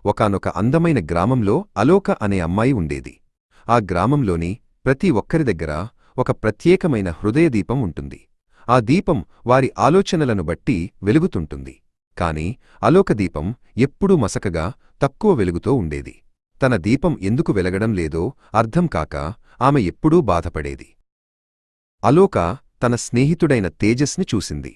ఒకానొక అందమైన గ్రామంలో అలోక అనే అమ్మాయి ఉండేది. ఆ గ్రామంలోని ప్రతి ఒక్కరి దగ్గర ఒక ప్రత్యేకమైన హృదయదీపం ఉంటుంది. ఆ దీపం వారి ఆలోచనలను బట్టి వెలుగుతుంటుంది. కాని అలోక దీపం ఎప్పుడూ మసకగా తక్కువ వెలుగుతో ఉండేది. తన దీపం ఎందుకు వెలగడం లేదో అర్థం కాక ఆమె ఎప్పుడూ బాధపడేది. అలోక తన స్నేహితుడైన తేజస్ని చూసింది.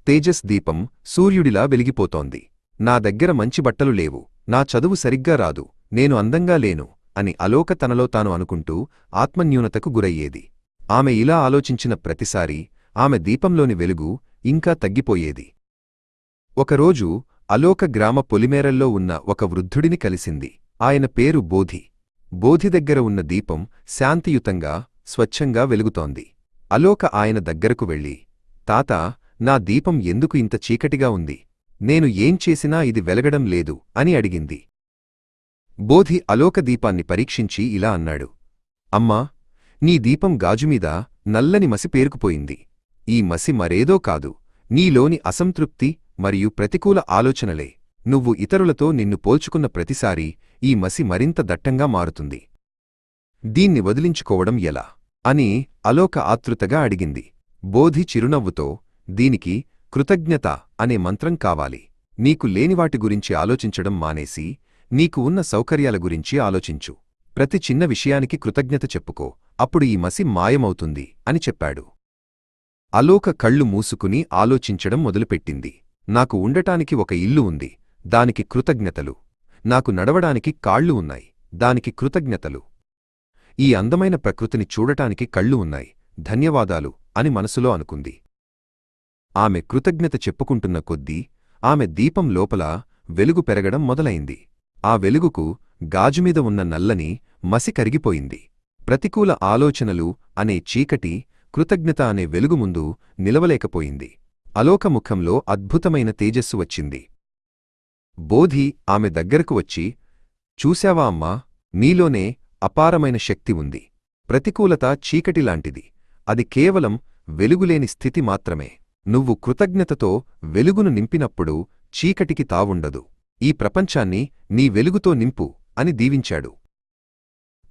తేజస్ దీపం సూర్యుడిలా వెలిగిపోతోంది. నా దగ్గర మంచి బట్టలు లేవు, నా చదువు సరిగ్గా రాదు, నేను అందంగా లేను అని అలోక తనలో తాను అనుకుంటూ ఆత్మన్యూనతకు గురయ్యేది. ఆమె ఇలా ఆలోచించిన ప్రతిసారీ ఆమె దీపంలోని వెలుగు ఇంకా తగ్గిపోయేది. ఒకరోజు అలోక గ్రామ పొలిమేరల్లో ఉన్న ఒక వృద్ధుడిని కలిసింది. ఆయన పేరు బోధి. బోధి దగ్గర ఉన్న దీపం శాంతియుతంగా స్వచ్ఛంగా వెలుగుతోంది. అలోక ఆయన దగ్గరకు వెళ్ళి, తాతా, నా దీపం ఎందుకు ఇంత చీకటిగా ఉంది? నేను ఏం చేసినా ఇది వెలగడం లేదు అని అడిగింది. బోధి అలోక దీపాన్ని పరీక్షించి ఇలా అన్నాడు, అమ్మా, నీ దీపం గాజుమీద నల్లని మసి పేరుకుపోయింది. ఈ మసి మరేదో కాదు, నీలోని అసంతృప్తి మరియు ప్రతికూల ఆలోచనలే. నువ్వు ఇతరులతో నిన్ను పోల్చుకున్న ప్రతిసారీ ఈ మసి మరింత దట్టంగా మారుతుంది. దీన్ని వదిలించుకోవడం ఎలా అని అలోక ఆతృతగా అడిగింది. బోధి చిరునవ్వుతో, దీనికి కృతజ్ఞత అనే మంత్రం కావాలి. నీకు లేనివాటి గురించి ఆలోచించడం మానేసి నీకు ఉన్న సౌకర్యాల గురించి ఆలోచించు. ప్రతి చిన్న విషయానికి కృతజ్ఞత చెప్పుకో, అప్పుడు ఈ మసి మాయమవుతుంది అని చెప్పాడు. అలోక కళ్ళు మూసుకుని ఆలోచించడం మొదలుపెట్టింది. నాకు ఉండటానికి ఒక ఇల్లు ఉంది, దానికి కృతజ్ఞతలు. నాకు నడవడానికి కాళ్ళు ఉన్నాయి, దానికి కృతజ్ఞతలు. ఈ అందమైన ప్రకృతిని చూడటానికి కళ్ళు ఉన్నాయి, ధన్యవాదాలు అని మనసులో అనుకుంది. ఆమె కృతజ్ఞత చెప్పుకుంటున్న కొద్దీ ఆమె దీపం లోపల వెలుగు పెరగడం మొదలైంది. ఆ వెలుగుకు గాజుమీద ఉన్న నల్లని మసి కరిగిపోయింది. ప్రతికూల ఆలోచనలు అనే చీకటి కృతజ్ఞత అనే వెలుగు ముందు నిలవలేకపోయింది. అలోక ముఖంలో అద్భుతమైన తేజస్సు వచ్చింది. బోధి ఆమె దగ్గరకు వచ్చి, చూశావా అమ్మా, నీలోనే అపారమైన శక్తి ఉంది. ప్రతికూలత చీకటిలాంటిది, అది కేవలం వెలుగులేని స్థితి మాత్రమే. నువ్వు కృతజ్ఞతతో వెలుగును నింపినప్పుడు చీకటికి తావుండదు. ఈ ప్రపంచాన్ని నీ వెలుగుతో నింపు అని దీవించాడు.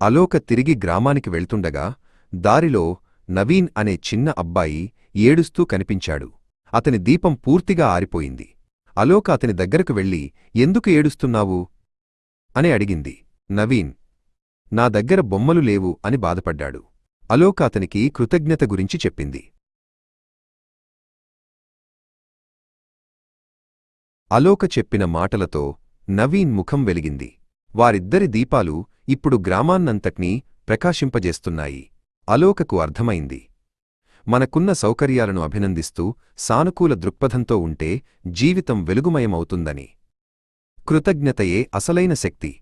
అలోక తిరిగి గ్రామానికి వెళ్తుండగా దారిలో నవీన్ అనే చిన్న అబ్బాయి ఏడుస్తూ కనిపించాడు. అతని దీపం పూర్తిగా ఆరిపోయింది. అలోక అతని దగ్గరకు వెళ్ళి, ఎందుకు ఏడుస్తున్నావు అని అడిగింది. నవీన్, నా దగ్గర బొమ్మలు లేవు అని బాధపడ్డాడు. అలోక అతనికి కృతజ్ఞత గురించి చెప్పింది. అలోక చెప్పిన మాటలతో నవీన్ ముఖం వెలిగింది. వారిద్దరి దీపాలు ఇప్పుడు గ్రామాన్నంతట్నీ ప్రకాశింపజేస్తున్నాయి. అలోకకు అర్థమైంది, మనకున్న సౌకర్యాలను అభినందిస్తూ సానుకూల దృక్పథంతో ఉంటే జీవితం వెలుగుమయమవుతుందని. కృతజ్ఞతయే అసలైన శక్తి.